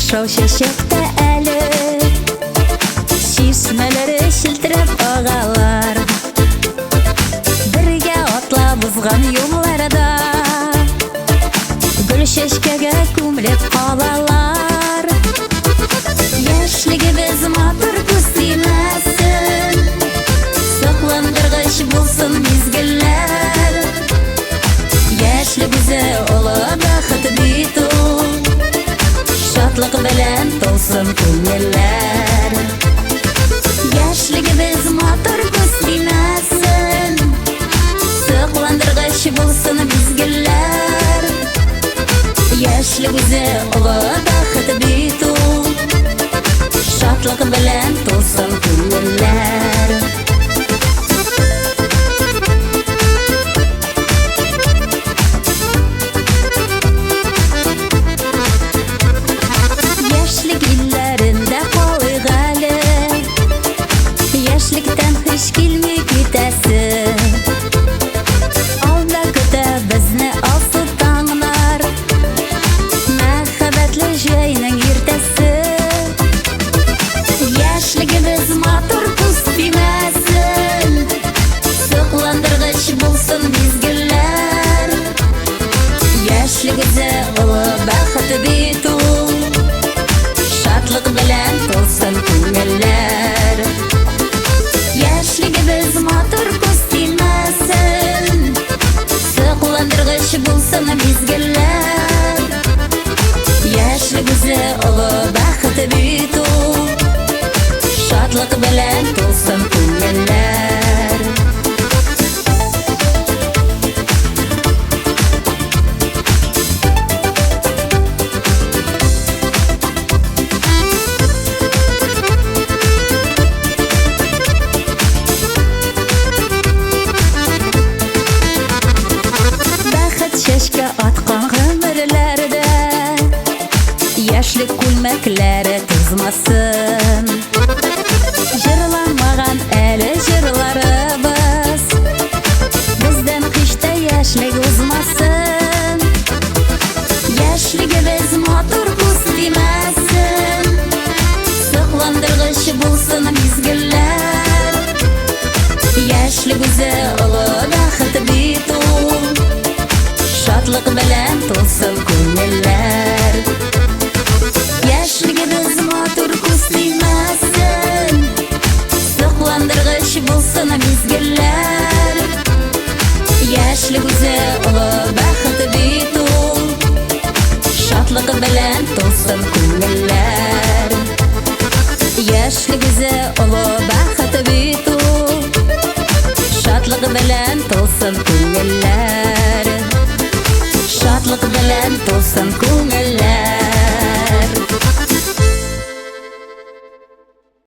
Жашау шешекте әлі, шишмелері шілтіріп ағалар, бірге атлап узған юлларда гүл шешкеге күміліп қалалар. Яшьлігіміз матур күстеймесін, соқландырғыш болсын мезгіллер. Яшьлігімізі олы бақыт биту, шатлық білән толсын күңелләр. Яшьлігіміз матур күстеймесін, соқландырғыш болсын мезгіллер. Яшьлігімізі олы бақыт биту, шатлық білән толсын күңелләр. Яшьлік илләрендә калыйк әле, яшьлектән һич килми китәсе. Алда көтә безне алсы таңнар, мәхәббәтле җәйнең иртәсе. Яшьлігіміз матур күстеймәсен, соқландырғыч булсын мизгелләр. Яшьлігімізі олы бәхет бит ул, шатлык белән тулсын күңелләр. Яшьлігіміз матур күстеймәсен, соқландырғыч булсын мизгелләр. Яшьлігімізі олы бәхет бит ул, шатлык белән тулсын күңелләр. Бәхет чәчкә аткан гомерләрдә, яшьлек күлмәкләре тузмасын. Жырламаган әле җырларыбыз, бездән һич тә яшьлек узмасын. Яшьлегебез матур күстеймәсен, сокландыргыч булсын мизгелләр. Яшьлегебездә олы бәхет бит ул, шатлык белән тулсын күңелләр. Яшьлегебез матур күстеймәсен, сокландыргыч булсын мизгелләр. Яшьлегебездә олы бәхет бит ул, шатлык белән тулсын күңелләр. Яшьлегебездә олы бәхет бит ул, шатлык белән тулсын күңелләр.